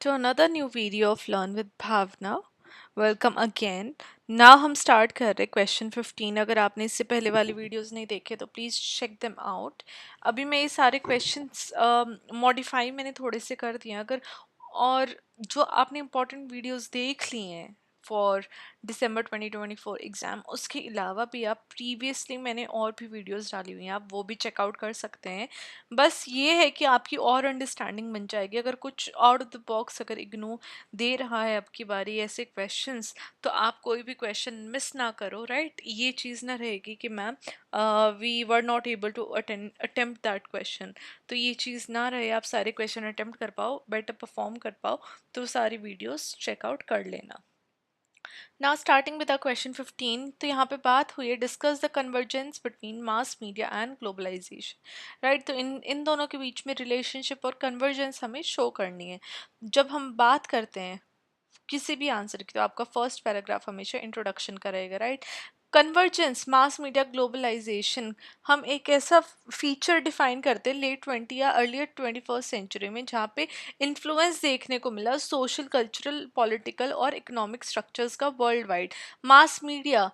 To another new video of Learn with Bhavna. Welcome again. Now हम start कर रहे question 15। अगर आपने इससे पहले वाली वीडियोस नहीं देखे तो प्लीज़ चेक देम आउट। अभी मैं ये सारे क्वेश्चंस मॉडिफाई मैंने थोड़े से कर दिए हैं। अगर और जो आपने इंपॉर्टेंट वीडियोस देख ली हैं फॉर दिसंबर 2024 एग्ज़ाम, उसके अलावा भी आप प्रीवियसली मैंने और भी वीडियोस डाली हुई हैं, आप वो भी चेकआउट कर सकते हैं। बस ये है कि आपकी और अंडरस्टैंडिंग बन जाएगी। अगर कुछ आउट ऑफ द बॉक्स अगर इग्नोर दे रहा है आपकी बारी ऐसे क्वेश्चंस, तो आप कोई भी क्वेश्चन मिस ना करो, राइट। ये चीज़ ना रहेगी कि ma'am we were not able to attempt that question. तो ये चीज़ ना रहे, आप सारे क्वेश्चन अटेम्प्ट कर पाओ, बेटर परफॉर्म कर पाओ, तो सारी वीडियोस चेकआउट कर लेना। Now starting with the question 15, तो यहाँ पे बात हुई है discuss the convergence between mass media and globalization, right. तो इन दोनों के बीच में रिलेशनशिप और कन्वर्जेंस हमें शो करनी है। जब हम बात करते हैं किसी भी आंसर की, तो आपका फर्स्ट पैराग्राफ हमेशा इंट्रोडक्शन का रहेगा, right. Convergence, mass media, globalization, हम एक ऐसा फीचर डिफाइन करते हैं लेट 20 या अर्लियर 21st सेंचुरी में, जहाँ पे इन्फ्लुएंस देखने को मिला सोशल, कल्चरल, पॉलिटिकल और इकोनॉमिक स्ट्रक्चर्स का वर्ल्ड वाइड। मास मीडिया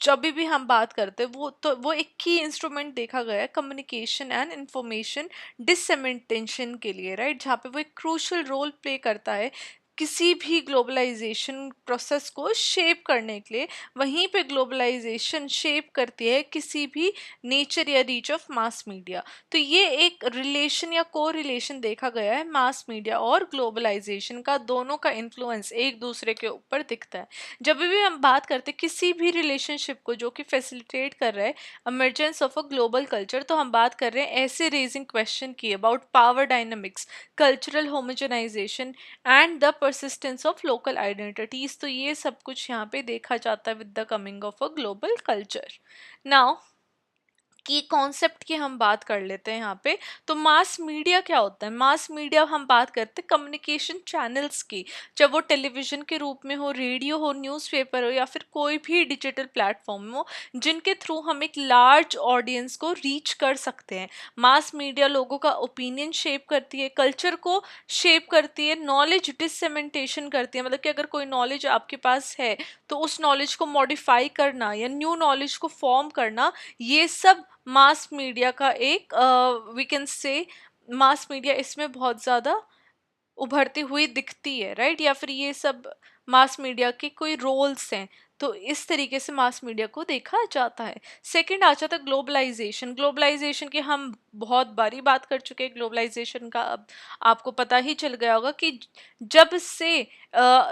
जब भी हम बात करते हैं, वो एक की इंस्ट्रूमेंट देखा गया है कम्युनिकेशन एंड इंफॉर्मेशन डिससेमिनेशन के लिए, राइट, जहाँ पे वो एक क्रूशल रोल प्ले करता है किसी भी ग्लोबलाइजेशन प्रोसेस को शेप करने के लिए। वहीं पे ग्लोबलाइजेशन शेप करती है किसी भी नेचर या रीच ऑफ मास मीडिया। तो ये एक रिलेशन या को रिलेशन देखा गया है मास मीडिया और ग्लोबलाइजेशन का, दोनों का इन्फ्लुएंस एक दूसरे के ऊपर दिखता है। जब भी हम बात करते हैं किसी भी रिलेशनशिप को जो कि फैसिलिटेट कर रहा है emergence of a global culture, तो हम बात कर रहे हैं ऐसे रेजिंग क्वेश्चन की about power dynamics, cultural homogenization and the persistence of local identities. तो ये सब कुछ यहाँ पे देखा जाता है with the coming of a global culture. Now की कॉन्सेप्ट की हम बात कर लेते हैं यहाँ पे। तो मास मीडिया क्या होता है? मास मीडिया हम बात करते हैं कम्युनिकेशन चैनल्स की, चाहे वो टेलीविजन के रूप में हो, रेडियो हो, न्यूज़पेपर हो, या फिर कोई भी डिजिटल प्लेटफॉर्म हो, जिनके थ्रू हम एक लार्ज ऑडियंस को रीच कर सकते हैं। मास मीडिया लोगों का ओपिनियन शेप करती है, कल्चर को शेप करती है, नॉलेज डिससेमेंटेशन करती है। मतलब कि अगर कोई नॉलेज आपके पास है तो उस नॉलेज को मॉडिफाई करना या न्यू नॉलेज को फॉर्म करना, ये सब मास मीडिया का एक we can say mass media इसमें बहुत ज़्यादा उभरती हुई दिखती है, राइट। या फिर ये सब मास मीडिया के कोई रोल्स हैं, तो इस तरीके से मास मीडिया को देखा जाता है। सेकंड आ जाता है ग्लोबलाइजेशन। ग्लोबलाइजेशन की हम बहुत बारी बात कर चुके हैं ग्लोबलाइजेशन का। अब आपको पता ही चल गया होगा कि जब से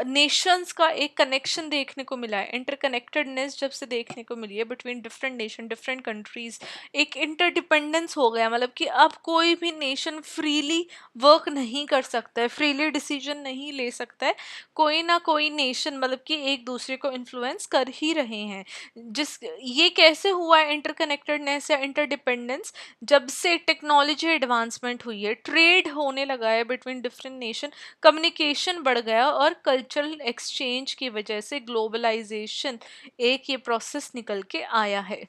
नेशंस का एक कनेक्शन देखने को मिला है, इंटरकनेक्टेडनेस जब से देखने को मिली है between different nation, different countries, एक इंटरडिपेंडेंस हो गया। मतलब कि अब कोई भी नेशन फ्रीली वर्क नहीं कर सकता है, फ्रीली डिसीजन नहीं ले सकता है। कोई ना कोई नेशन मतलब कि एक दूसरे को इन्फ्लुएंस कर ही रहे हैं। जिस ये कैसे हुआ है इंटरकनेक्टेडनेस या इंटरडिपेंडेंस? जब से टेक्नोलॉजी एडवांसमेंट हुई है, ट्रेड होने लगा है बिटवीन डिफरेंट नेशन, कम्युनिकेशन बढ़ गया, और कल्चरल एक्सचेंज की वजह से ग्लोबलाइजेशन एक ये प्रोसेस निकल के आया है।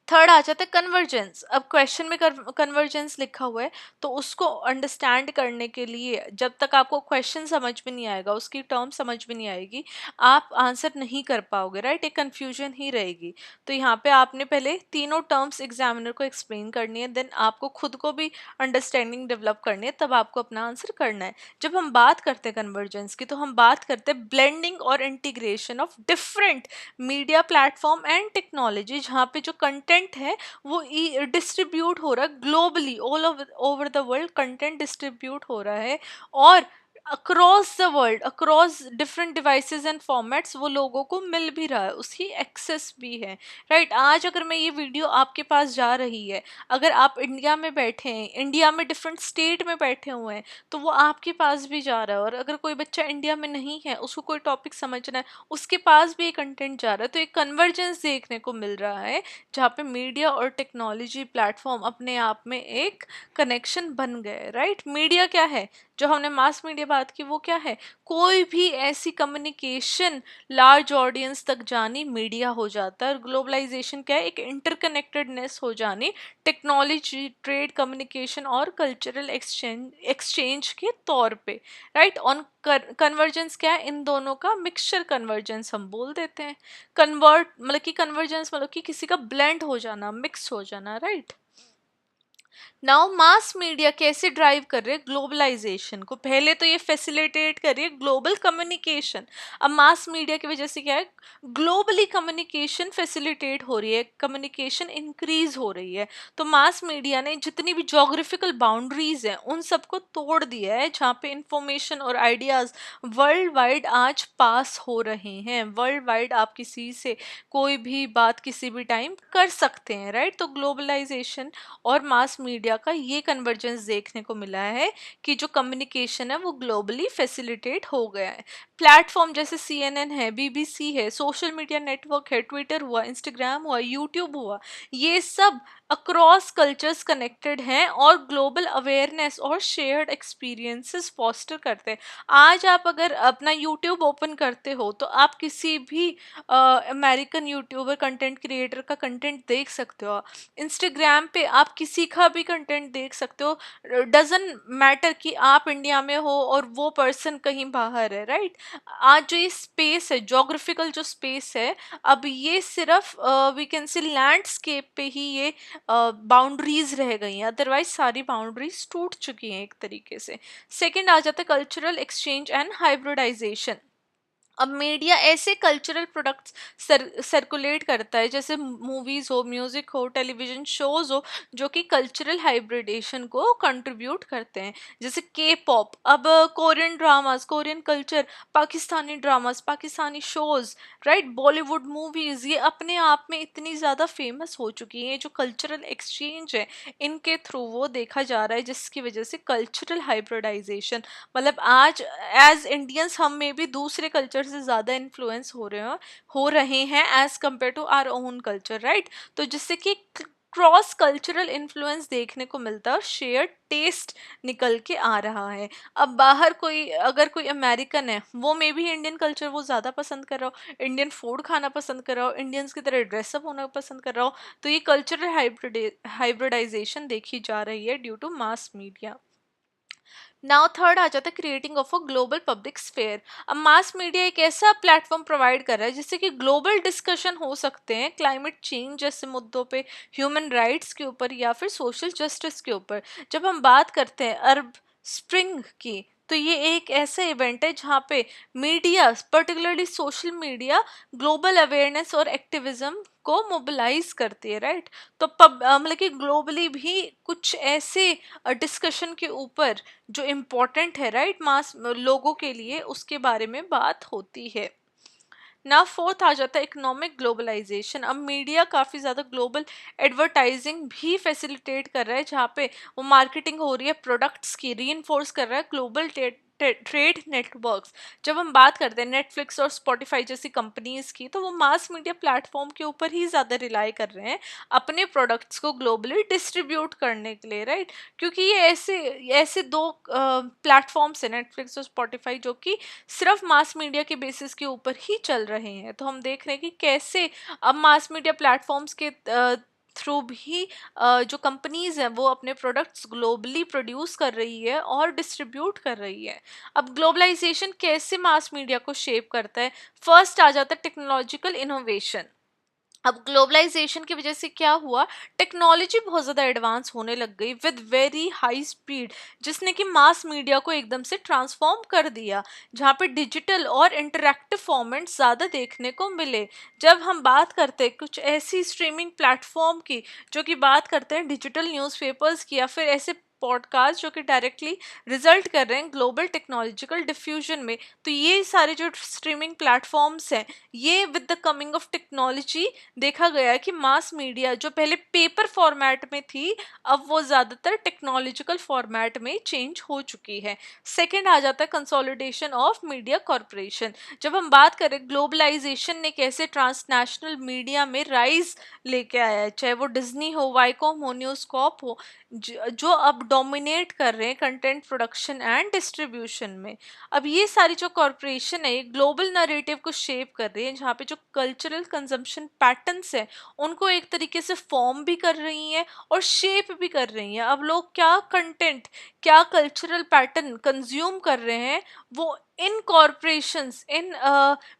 थर्ड आ जाता है कन्वर्जेंस। अब क्वेश्चन में कन्वर्जेंस लिखा हुआ है, तो उसको अंडरस्टैंड करने के लिए जब तक आपको क्वेश्चन समझ में नहीं आएगा, उसकी टर्म समझ में नहीं आएगी, आप आंसर नहीं कर पाओगे, राइट। एक कन्फ्यूजन ही रहेगी। तो यहाँ पे आपने पहले तीनों टर्म्स एग्जामिनर को एक्सप्लेन करनी है, देन आपको खुद को भी अंडरस्टैंडिंग डेवलप करनी है, तब आपको अपना आंसर करना है। जब हम बात करते हैं कन्वर्जेंस की, तो हम बात करते हैं ब्लेंडिंग और integration of different media platform and technology, जहाँ पे जो कंटेंट है वो डिस्ट्रीब्यूट हो रहा है globally, all over the world content distribute हो रहा है, और across the world, across different devices and formats वो लोगों को मिल भी रहा है, उसकी एक्सेस भी है, राइट। आज अगर मैं ये वीडियो आपके पास जा रही है, अगर आप इंडिया में बैठे हैं, इंडिया में डिफरेंट स्टेट में बैठे हुए हैं, तो वो आपके पास भी जा रहा है। और अगर कोई बच्चा इंडिया में नहीं है, उसको कोई टॉपिक समझना है, उसके पास भी एक कंटेंट जा रहा है। तो एक कन्वर्जेंस देखने को मिल रहा है, जहाँ पे मीडिया और टेक्नोलॉजी प्लेटफॉर्म अपने आप में एक कनेक्शन बन गए, राइट। मीडिया क्या है? जो हमने मास मीडिया बात की वो क्या है, कोई भी ऐसी कम्युनिकेशन लार्ज ऑडियंस तक जानी मीडिया हो जाता है। और ग्लोबलाइजेशन क्या है, एक इंटरकनेक्टेडनेस हो जानी टेक्नोलॉजी, ट्रेड, कम्युनिकेशन और कल्चरल एक्सचेंज के तौर पे, राइट। ऑन कन्वर्जेंस क्या है, इन दोनों का मिक्सचर कन्वर्जेंस हम बोल देते हैं। कन्वर्ट मतलब कि कन्वर्जेंस मतलब कि किसी का ब्लेंड हो जाना, मिक्स हो जाना, राइट। नाउ मास मीडिया कैसे ड्राइव कर रहे हैं ग्लोबलाइजेशन को, पहले तो ये फैसिलिटेट कर रही है ग्लोबल कम्युनिकेशन। अब मास मीडिया की वजह से क्या है, ग्लोबली कम्युनिकेशन फैसिलिटेट हो रही है, कम्युनिकेशन इंक्रीज हो रही है। तो मास मीडिया ने जितनी भी जोग्राफिकल बाउंड्रीज हैं उन सबको तोड़ दिया है, जहाँ पे इंफॉर्मेशन और आइडियाज वर्ल्ड वाइड आज पास हो रहे हैं। वर्ल्ड वाइड आप किसी से कोई भी बात किसी भी टाइम कर सकते हैं, राइट। तो ग्लोबलाइजेशन और मास मीडिया का ये कन्वर्जेंस देखने को मिला है कि जो कम्युनिकेशन है वो ग्लोबली फैसिलिटेट हो गया है। प्लेटफॉर्म जैसे CNN है, BBC है, सोशल मीडिया नेटवर्क है, ट्विटर हुआ, इंस्टाग्राम हुआ, यूट्यूब हुआ, ये सब अक्रॉस कल्चर्स कनेक्टेड हैं और ग्लोबल अवेयरनेस और शेयर्ड एक्सपीरियंसेस फॉस्टर करते हैं। आज आप अगर अपना यूट्यूब ओपन करते हो तो आप किसी भी अमेरिकन यूट्यूबर कंटेंट क्रिएटर का कंटेंट देख सकते हो। इंस्टाग्राम पे आप किसी का भी कंटेंट देख सकते हो, डजन मैटर कि आप इंडिया में हो और वो पर्सन कहीं बाहर है, राइट। आज जो ये स्पेस है, जोग्राफिकल जो स्पेस है, अब ये सिर्फ वी कैन से लैंडस्केप पे ही ये बाउंड्रीज रह गई हैं, अदरवाइज सारी बाउंड्रीज टूट चुकी हैं एक तरीके से। सेकंड आ जाता है कल्चरल एक्सचेंज एंड हाइब्रिडाइजेशन। अब मीडिया ऐसे कल्चरल प्रोडक्ट्स सर्कुलेट करता है, जैसे मूवीज हो, म्यूजिक हो, टेलीविजन शोज हो, जो कि कल्चरल हाइब्रिडेशन को कंट्रीब्यूट करते हैं। जैसे के पॉप, अब Korean dramas, Korean culture, Pakistani dramas, Pakistani shows, right, Bollywood movies, ये अपने आप में इतनी ज़्यादा फेमस हो चुकी हैं। जो कल्चरल एक्सचेंज है इनके थ्रू वो देखा जा रहा है, जिसकी वजह से कल्चरल हाइब्रिडाइजेशन, मतलब आज एज इंडियंस हम में भी दूसरे कल्चर से ज़्यादा इन्फ्लुएंस हो रहे हैं as compare to our own culture, right. तो जिससे कि क्रॉस कल्चरल इन्फ्लुएंस देखने को मिलता है और शेयर टेस्ट निकल के आ रहा है। अब बाहर कोई, अगर कोई अमेरिकन है, वो मे भी इंडियन कल्चर वो ज़्यादा पसंद कर रहा हो, इंडियन फूड खाना पसंद कर रहा हो, इंडियंस की तरह ड्रेसअप होना पसंद कर रहा हो, तो ये कल्चरल हाइब्रिडाइजेशन देखी जा रही है due to mass media. Now third आ जाता है creating of a global public sphere. अब मास मीडिया एक ऐसा प्लेटफॉर्म प्रोवाइड कर रहा है जिससे कि ग्लोबल डिस्कशन हो सकते हैं क्लाइमेट चेंज जैसे मुद्दों पे, ह्यूमन राइट्स के ऊपर या फिर सोशल जस्टिस के ऊपर। जब हम बात करते हैं अरब स्प्रिंग की, तो ये एक ऐसा इवेंट है जहाँ पे media, particularly social media, global awareness और एक्टिविज्म को मोबिलाइज करती है, राइट। तो मतलब कि ग्लोबली भी कुछ ऐसे डिस्कशन के ऊपर जो इम्पोर्टेंट है, राइट, मास लोगों के लिए, उसके बारे में बात होती है। ना फोर्थ आ जाता है इकोनॉमिक ग्लोबलाइजेशन। अब मीडिया काफ़ी ज़्यादा ग्लोबल एडवर्टाइजिंग भी फैसिलिटेट कर रहा है, जहाँ पे वो मार्केटिंग हो रही है प्रोडक्ट्स की, रीइंफोर्स कर रहा है ग्लोबल ट्रेड नेटवर्क्स। जब हम बात करते हैं नेटफ्लिक्स और स्पॉटिफाई जैसी कंपनीज की, तो वो मास मीडिया प्लेटफॉर्म के ऊपर ही ज़्यादा रिलाई कर रहे हैं अपने प्रोडक्ट्स को ग्लोबली डिस्ट्रीब्यूट करने के लिए, राइट। क्योंकि ये ऐसे ऐसे दो प्लेटफॉर्म्स हैं, नेटफ्लिक्स और स्पॉटिफाई, जो कि सिर्फ मास मीडिया के बेसिस के ऊपर ही चल रहे हैं। तो हम देख रहे हैं कि कैसे अब मास मीडिया प्लेटफॉर्म्स के थ्रू भी जो कंपनीज हैं वो अपने प्रोडक्ट्स ग्लोबली प्रोड्यूस कर रही है और डिस्ट्रीब्यूट कर रही है। अब ग्लोबलाइजेशन कैसे मास मीडिया को शेप करता है, फर्स्ट आ जाता है टेक्नोलॉजिकल इनोवेशन। अब ग्लोबलाइजेशन की वजह से क्या हुआ, टेक्नोलॉजी बहुत ज़्यादा एडवांस होने लग गई विद वेरी हाई स्पीड, जिसने कि मास मीडिया को एकदम से ट्रांसफॉर्म कर दिया, जहाँ पे डिजिटल और इंटरैक्टिव फॉर्मेट ज़्यादा देखने को मिले। जब हम बात करते हैं कुछ ऐसी स्ट्रीमिंग प्लेटफॉर्म की जो कि बात करते हैं डिजिटल न्यूज़पेपर्स की, या फिर ऐसे पॉडकास्ट जो कि डायरेक्टली रिजल्ट कर रहे हैं ग्लोबल टेक्नोलॉजिकल डिफ्यूजन में, तो ये सारे जो स्ट्रीमिंग प्लेटफॉर्म्स हैं, ये with the coming of technology देखा गया है कि मास मीडिया जो पहले पेपर फॉर्मेट में थी, अब वो ज़्यादातर टेक्नोलॉजिकल फॉर्मेट में चेंज हो चुकी है। सेकंड आ जाता है कंसोलिडेशन ऑफ मीडिया कॉरपोरेशन। जब हम बात करें ग्लोबलाइजेशन ने कैसे ट्रांसनेशनल मीडिया में राइज लेके आया है, चाहे वो डिज्नी हो, वाईकॉम हो, न्यूज़कॉप हो, जो अब डोमिनेट कर रहे हैं कंटेंट प्रोडक्शन एंड डिस्ट्रीब्यूशन में। अब ये सारी जो कॉरपोरेशन है, ये ग्लोबल नरेटिव को शेप कर रही है, जहाँ पे जो कल्चरल कंजम्पशन पैटर्न्स है उनको एक तरीके से फॉर्म भी कर रही हैं और शेप भी कर रही हैं। अब लोग क्या कंटेंट, क्या कल्चरल पैटर्न कंज्यूम कर रहे हैं, वो इन कॉरपोरेशंस, इन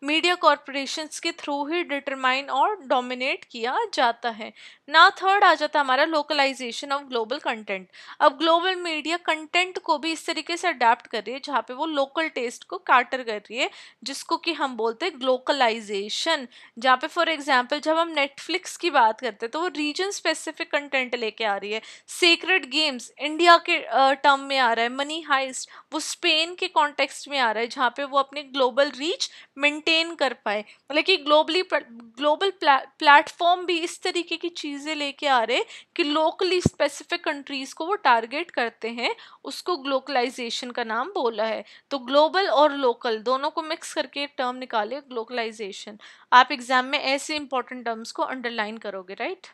मीडिया कॉरपोरेशंस के थ्रू ही डिटरमाइन और डोमिनेट किया जाता है। ना थर्ड आ जाता है हमारा लोकलाइजेशन ऑफ ग्लोबल कंटेंट। अब ग्लोबल मीडिया कंटेंट को भी इस तरीके से अडेप्ट कर रही है जहाँ पे वो लोकल टेस्ट को कैटर कर रही है, जिसको कि हम बोलते हैं ग्लोकलाइजेशन। जहाँ पे फॉर एग्जांपल जब हम नेटफ्लिक्स की बात करते हैं तो वो रीजन स्पेसिफिक कंटेंट लेके आ रही है। सीक्रेट गेम्स इंडिया के टर्म में आ रहा है, मनी हाइस्ट वो स्पेन के कॉन्टेक्स्ट में आ रहा है, जहाँ पे वो अपनी ग्लोबल रीच मेंटेन कर पाए। मतलब कि ग्लोबल प्लेटफॉर्म भी इस तरीके की चीज़ें लेके आ रहे कि लोकली स्पेसिफिक कंट्रीज को वो टारगेट करते हैं, उसको ग्लोबलाइजेशन का नाम बोला है। तो ग्लोबल और लोकल दोनों को मिक्स करके एक टर्म निकाले, ग्लोबलाइजेशन। आप एग्जाम में ऐसे इंपॉर्टेंट टर्म्स को अंडरलाइन करोगे, राइट।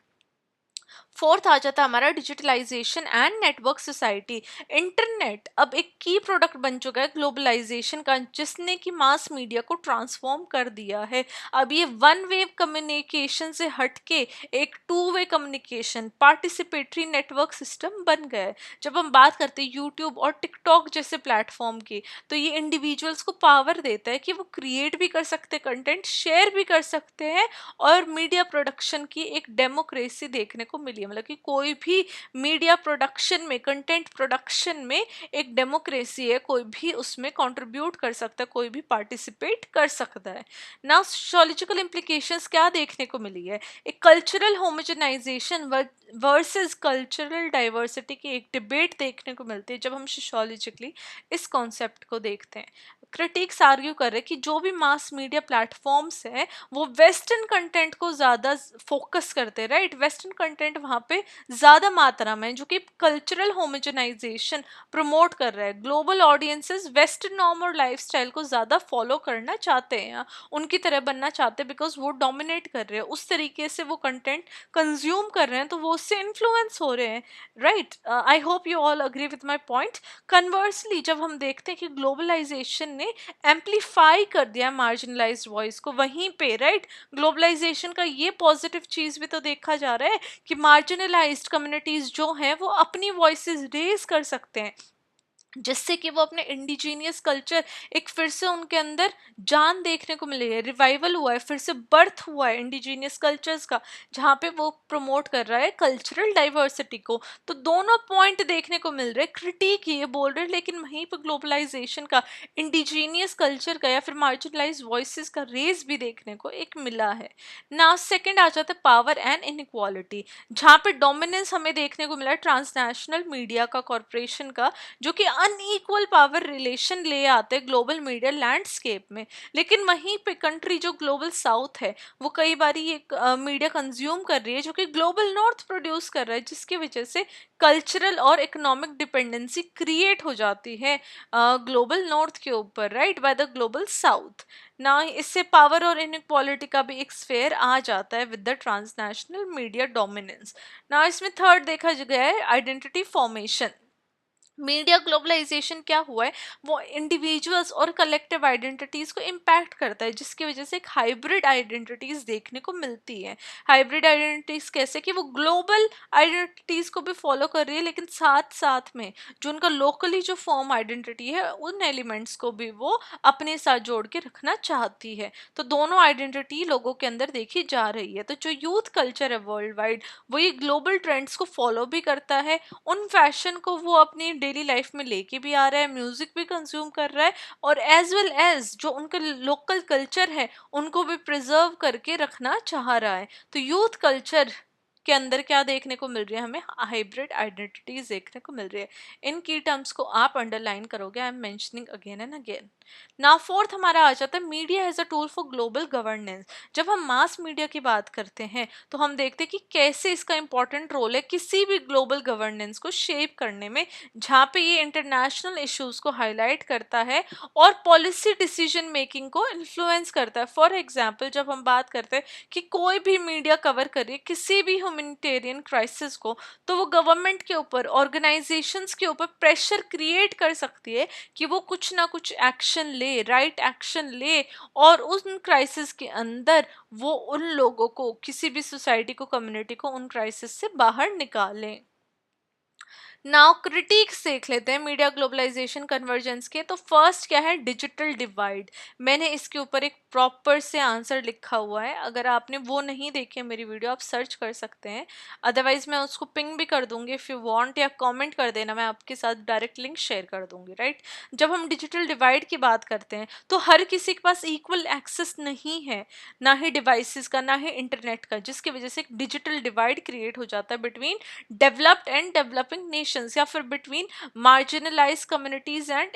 फोर्थ आ जाता है हमारा digitalization and network society. Internet अब एक की प्रोडक्ट बन चुका है ग्लोबलाइजेशन का, जिसने कि मास मीडिया को ट्रांसफॉर्म कर दिया है। अब ये वन वे कम्युनिकेशन से हटके एक two way communication, participatory network system बन गया है। जब हम बात करते हैं यूट्यूब और टिकटॉक जैसे प्लेटफॉर्म की, तो ये इंडिविजुअल्स को पावर देता है कि वो क्रिएट भी कर सकते हैं कंटेंट, शेयर भी कर सकते हैं, और मीडिया प्रोडक्शन की एक डेमोक्रेसी देखने को मिली है। मतलब कि कोई भी मीडिया प्रोडक्शन में, कंटेंट प्रोडक्शन में एक डेमोक्रेसी है, कोई भी उसमें कंट्रीब्यूट कर सकता है, कोई भी पार्टिसिपेट कर सकता है ना। सोशियोलॉजिकल इम्प्लीकेशंस क्या देखने को मिली है, एक cultural homogenization versus cultural diversity की एक डिबेट देखने को मिलती है जब हम सोशियोलॉजिकली इस कॉन्सेप्ट को देखते हैं। क्रिटिक्स आर्ग्यू कर रहे हैं कि जो भी मास मीडिया प्लेटफॉर्म्स हैं वो वेस्टर्न कंटेंट को ज़्यादा फोकस करते हैं, राइट। वेस्टर्न कंटेंट वहाँ पे ज़्यादा मात्रा में, जो कि कल्चरल होमोजेनाइजेशन प्रमोट कर रहा है। ग्लोबल ऑडियंसेस वेस्टर्न नॉर्म और लाइफस्टाइल को ज़्यादा फॉलो करना चाहते हैं, उनकी तरह बनना चाहते हैं, बिकॉज वो डोमिनेट कर रहे हैं, उस तरीके से वो कंटेंट कंज्यूम कर रहे हैं, तो वो उससे इन्फ्लुएंस हो रहे हैं, right. I hope you all agree with my point. Conversely जब हम देखते हैं कि ग्लोबलाइजेशन ने एम्पलीफाई कर दिया मार्जिनलाइज्ड वॉइस को, वहीं पे राइट ग्लोबलाइजेशन का ये पॉजिटिव चीज़ भी तो देखा जा रहा है कि मार्जिनलाइज्ड कम्युनिटीज़ जो हैं वो अपनी वॉइसेस रेज कर सकते हैं, जिससे कि वो अपने इंडिजीनियस कल्चर, एक फिर से उनके अंदर जान देखने को मिली है, रिवाइवल हुआ है, फिर से बर्थ हुआ है इंडिजीनियस कल्चर्स का, जहाँ पे वो प्रमोट कर रहा है कल्चरल डाइवर्सिटी को। तो दोनों पॉइंट देखने को मिल रहे हैं, क्रिटिक ये बोल रहे हैं, लेकिन वहीं पर ग्लोबलाइजेशन का, इंडिजीनियस कल्चर का या फिर मार्जिनलाइज वॉइसेस का रेस भी देखने को एक मिला है ना। सेकेंड आ जाता है पावर एंड इनइक्वालिटी, जहाँ पे डोमिनेंस हमें देखने को मिला ट्रांसनेशनल मीडिया का, कॉरपोरेशन का, जो कि अनईक्वल पावर रिलेशन ले आते हैं ग्लोबल मीडिया लैंडस्केप में। लेकिन वहीं पे कंट्री जो ग्लोबल साउथ है, वो कई बार ये मीडिया कंज्यूम कर रही है जो कि ग्लोबल नॉर्थ प्रोड्यूस कर रहा है, जिसकी वजह से कल्चरल और इकोनॉमिक डिपेंडेंसी क्रिएट हो जाती है ग्लोबल नॉर्थ के ऊपर, right, by the global south ना। इससे पावर और इनइक्वालिटी का भी एक स्फेयर आ जाता है with the transnational media dominance ना। इसमें थर्ड देखा गया है आइडेंटिटी फॉर्मेशन। मीडिया ग्लोबलाइजेशन क्या हुआ है, वो इंडिविजुअल्स और कलेक्टिव आइडेंटिटीज़ को इम्पैक्ट करता है, जिसकी वजह से एक हाइब्रिड आइडेंटिटीज़ देखने को मिलती है। हाइब्रिड आइडेंटिटीज़ कैसे कि वो ग्लोबल आइडेंटिटीज़ को भी फॉलो कर रही है, लेकिन साथ साथ में जो उनका लोकली जो फॉर्म आइडेंटिटी है, उन एलिमेंट्स को भी वो अपने साथ जोड़ के रखना चाहती है। तो दोनों आइडेंटिटी लोगों के अंदर देखी जा रही है। तो जो यूथ कल्चर है वर्ल्ड वाइड, वो ये ग्लोबल ट्रेंड्स को फॉलो भी करता है, उन फैशन को वो अपनी डेली लाइफ में लेके भी आ रहा है, म्यूजिक भी कंज्यूम कर रहा है, और एज वेल एज जो उनका लोकल कल्चर है उनको भी प्रिजर्व करके रखना चाह रहा है। तो यूथ कल्चर के अंदर क्या देखने को मिल रही है, हमें हाइब्रिड आइडेंटिटीज देखने को मिल रही है। इन की टर्म्स को आप अंडरलाइन करोगे, I am mentioning again and again. Now fourth हमारा आ जाता है media as a tool for global governance. जब हम मास मीडिया की बात करते हैं तो हम देखते हैं कि कैसे इसका इंपॉर्टेंट रोल है किसी भी ग्लोबल गवर्नेंस को शेप करने में, जहाँ पे ये इंटरनेशनल इश्यूज को हाईलाइट करता है और पॉलिसी डिसीजन मेकिंग को इन्फ्लुएंस करता है। फॉर एग्जाम्पल जब हम बात करते हैं कि कोई भी मीडिया कवर कर रही है किसी भी ह्यूमैनिटेरियन क्राइसिस को, तो वो गवर्नमेंट के ऊपर, ऑर्गेनाइजेशंस के ऊपर प्रेशर क्रिएट कर सकती है कि वो कुछ ना कुछ एक्शन ले, राइट एक्शन ले, और उन क्राइसिस के अंदर वो उन लोगों को, किसी भी सोसाइटी को, कम्युनिटी को उन क्राइसिस से बाहर निकालें। नाउ क्रिटिक्स देख लेते हैं मीडिया ग्लोबलाइजेशन कन्वर्जेंस के। तो फर्स्ट क्या है, डिजिटल डिवाइड। मैंने इसके ऊपर एक प्रॉपर से आंसर लिखा हुआ है, अगर आपने वो नहीं देखे मेरी वीडियो आप सर्च कर सकते हैं, अदरवाइज मैं उसको पिंग भी कर दूंगी, इफ़ यू वांट, या कमेंट कर देना, मैं आपके साथ डायरेक्ट लिंक शेयर कर दूंगी, राइट। जब हम डिजिटल डिवाइड की बात करते हैं तो हर किसी के पास इक्वल एक्सेस नहीं है, ना ही डिवाइसेस का, ना ही इंटरनेट का, जिसकी वजह से एक डिजिटल डिवाइड क्रिएट हो जाता है between developed and developing nations, या फिर between marginalize communities and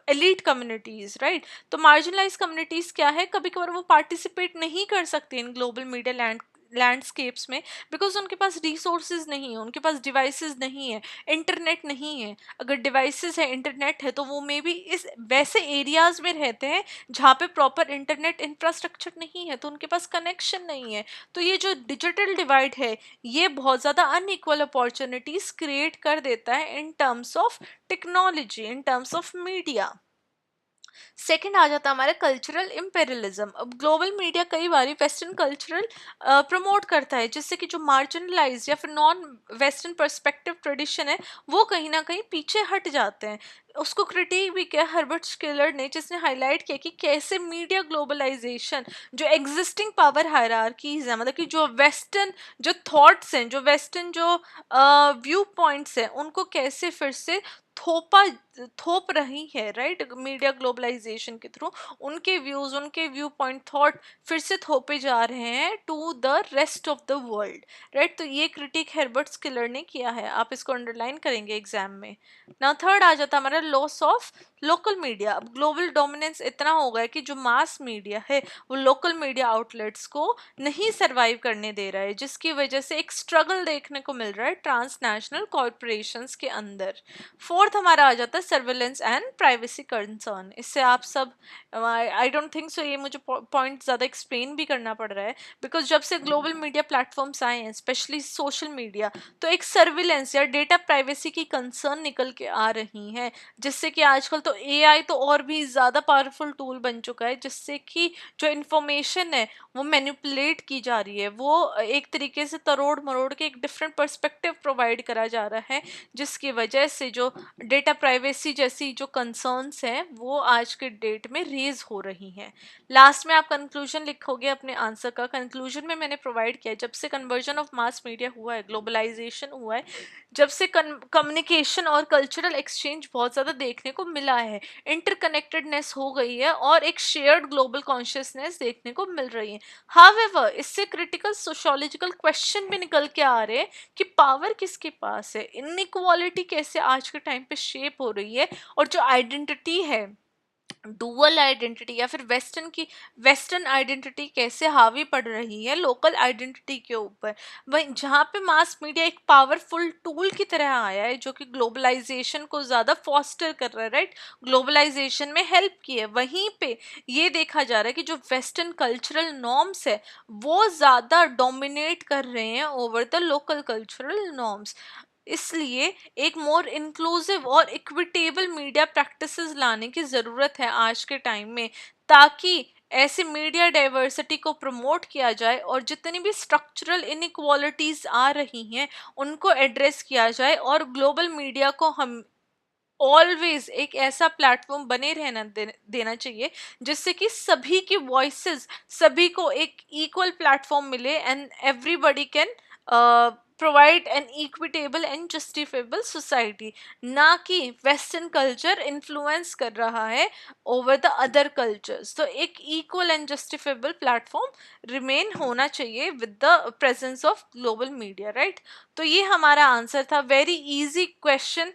elite communities, right. तो मार्जिनलाइज कम्युनिटीज क्या है, कभी कभार वो पार्टिसिपेट नहीं कर सकते इन ग्लोबल मीडिया लैंडस्केप्स में, बिकॉज उनके पास रिसोर्सेज नहीं है, उनके पास डिवाइसेस नहीं है, इंटरनेट नहीं है। अगर डिवाइसेस है, इंटरनेट है, तो वो मे बी इस वैसे एरियाज में रहते हैं जहाँ पे प्रॉपर इंटरनेट इंफ्रास्ट्रक्चर नहीं है, तो उनके पास कनेक्शन नहीं है। तो ये जो डिजिटल डिवाइड है, ये बहुत ज़्यादा अनइक्वल अपॉर्चुनिटीज क्रिएट कर देता है in terms of technology, in terms of media. Second आ जाता है हमारा कल्चरल इम्पेरियलिज्म। अब ग्लोबल मीडिया कई बार वेस्टर्न कल्चरल प्रमोट करता है, जिससे कि जो मार्जिनलाइज या फिर नॉन वेस्टर्न पर्सपेक्टिव ट्रेडिशन है वो कहीं ना कहीं पीछे हट जाते हैं। उसको क्रिटिक भी किया हर्बर्ट स्किलर ने, जिसने हाईलाइट किया कि कैसे मीडिया ग्लोबलाइजेशन जो एग्जिस्टिंग पावर हायरार्कीज है, मतलब कि जो वेस्टर्न जो थॉट्स हैं, जो वेस्टर्न जो व्यू पॉइंट्स हैं, उनको कैसे फिर से थोपा थोप रही है, राइट, मीडिया ग्लोबलाइजेशन के थ्रू उनके व्यूज, उनके व्यू पॉइंट, थॉट फिर से थोपे जा रहे हैं to the rest of the world, right. तो ये क्रिटिक हर्बर्ट स्किलर ने किया है, आप इसको अंडरलाइन करेंगे एग्जाम में। ना थर्ड आ जाता हमारा लॉस ऑफ लोकल मीडिया। अब ग्लोबल डोमिनेंस इतना हो गया कि जो मास मीडिया है वो लोकल मीडिया आउटलेट्स को नहीं सरवाइव करने दे रहा है, जिसकी वजह से एक स्ट्रगल देखने को मिल रहा है ट्रांसनेशनल कॉरपोरेशंस के अंदर। फोर्थ हमारा आ जाता है सर्वेलेंस एंड प्राइवेसी कंसर्न। इससे आप सब, आई डोंट थिंक सो ये मुझे पॉइंट ज़्यादा एक्सप्लेन भी करना पड़ रहा है, बिकॉज जब से ग्लोबल मीडिया प्लेटफॉर्म्स आए हैं, स्पेशली सोशल मीडिया, तो एक सर्विलेंस या डेटा प्राइवेसी की कंसर्न निकल के आ रही हैं, जिससे कि आजकल तो एआई तो और भी ज़्यादा पावरफुल टूल बन चुका है, जिससे कि जो इन्फॉर्मेशन है वो मैनिपुलेट की जा रही है, वो एक तरीके से तरोड़ मरोड़ के एक डिफरेंट पर्सपेक्टिव प्रोवाइड करा जा रहा है, जिसकी वजह से जो डेटा प्राइवेसी जैसी जो कंसर्न्स हैं वो आज के डेट में रेज हो रही हैं। लास्ट में आप कंक्लूजन लिखोगे अपने आंसर का। कंक्लूजन में मैंने प्रोवाइड किया है, जब से कन्वर्जन ऑफ मास मीडिया हुआ है, ग्लोबलाइजेशन हुआ है, जब से कम्युनिकेशन और कल्चरल एक्सचेंज बहुत ज़्यादा देखने को मिला है, इंटरकनेक्टेडनेस हो गई है और एक शेयर्ड ग्लोबल कॉन्शियसनेस देखने को मिल रही है। हावेवर इससे क्रिटिकल सोशोलॉजिकल क्वेश्चन भी निकल के आ रहे हैं कि पावर किसके पास है, इनइक्वालिटी कैसे आज के टाइम पे शेप हो रही है, और जो आइडेंटिटी है, डुअल आइडेंटिटी या फिर वेस्टर्न आइडेंटिटी कैसे हावी पड़ रही है लोकल आइडेंटिटी के ऊपर। वहीं जहाँ पे मास मीडिया एक पावरफुल टूल की तरह आया है, जो कि ग्लोबलाइजेशन को ज़्यादा फॉस्टर कर रहा है, राइट, ग्लोबलाइजेशन में हेल्प की है, वहीं पे ये देखा जा रहा है कि जो वेस्टर्न कल्चरल नॉर्म्स है वो ज़्यादा डोमिनेट कर रहे हैं over the local cultural norms. इसलिए एक मोर इंक्लूसिव और इक्विटेबल मीडिया प्रैक्टिसेस लाने की ज़रूरत है आज के टाइम में, ताकि ऐसे मीडिया डाइवर्सिटी को प्रमोट किया जाए और जितनी भी स्ट्रक्चरल इनइक्वालिटीज़ आ रही हैं उनको एड्रेस किया जाए, और ग्लोबल मीडिया को हम ऑलवेज एक ऐसा प्लेटफॉर्म बने रहना देना चाहिए जिससे कि सभी की वॉइसेस, सभी को एक इक्वल प्लेटफॉर्म मिले, and everybody can provide an equitable and justifiable society, ना कि वेस्टर्न कल्चर इन्फ्लुएंस कर रहा है ओवर द अदर कल्चर्स। तो एक equal and justifiable platform remain होना चाहिए with the presence of global media, right. तो ये हमारा आंसर था, वेरी इजी क्वेश्चन,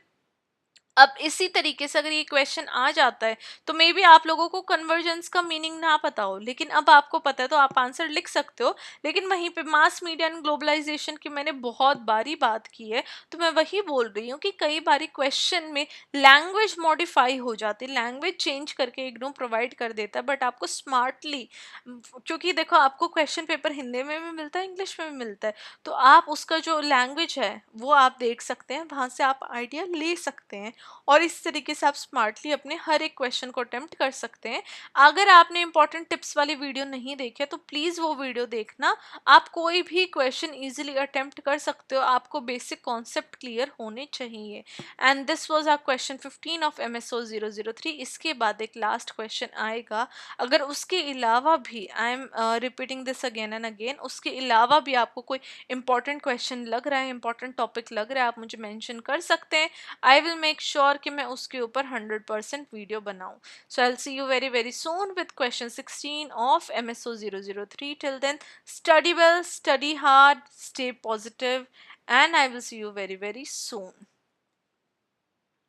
अब इसी तरीके से अगर ये क्वेश्चन आ जाता है तो मे बी आप लोगों को कन्वर्जेंस का मीनिंग ना पता हो, लेकिन अब आपको पता है तो आप आंसर लिख सकते हो। लेकिन वहीं पे मास मीडिया एंड ग्लोबलाइजेशन की मैंने बहुत बारी बात की है, तो मैं वही बोल रही हूँ कि कई बारी क्वेश्चन में लैंग्वेज मॉडिफाई हो जाती है, लैंग्वेज चेंज करके इग्नू प्रोवाइड कर देता है, बट आपको स्मार्टली, क्योंकि देखो आपको क्वेश्चन पेपर हिंदी में भी मिलता है, इंग्लिश में भी मिलता है, तो आप उसका जो लैंग्वेज है वो आप देख सकते हैं, वहाँ से आप आइडिया ले सकते हैं और इस तरीके से आप स्मार्टली अपने हर एक क्वेश्चन को अटेम्प्ट कर सकते हैं। अगर आपने इंपॉर्टेंट टिप्स वाली वीडियो नहीं देखी है तो प्लीज़ वो वीडियो देखना। आप कोई भी क्वेश्चन इजीली अटेम्प्ट कर सकते हो, आपको बेसिक कॉन्सेप्ट क्लियर होने चाहिए। And this was our question 15 of MSO 003। इसके बाद एक लास्ट क्वेश्चन आएगा। अगर उसके अलावा भी, I am repeating this again and again, उसके अलावा भी आपको कोई इंपॉर्टेंट क्वेश्चन लग रहा है, इंपॉर्टेंट टॉपिक लग रहा है, आप मुझे मेंशन कर सकते हैं। आई विल मेक श्योर कि मैं उसके ऊपर 100% वीडियो बनाऊं। So I will see you very very soon with question 16 of MSO 003। Till then, study well, study hard, stay positive, and I will see you very very soon.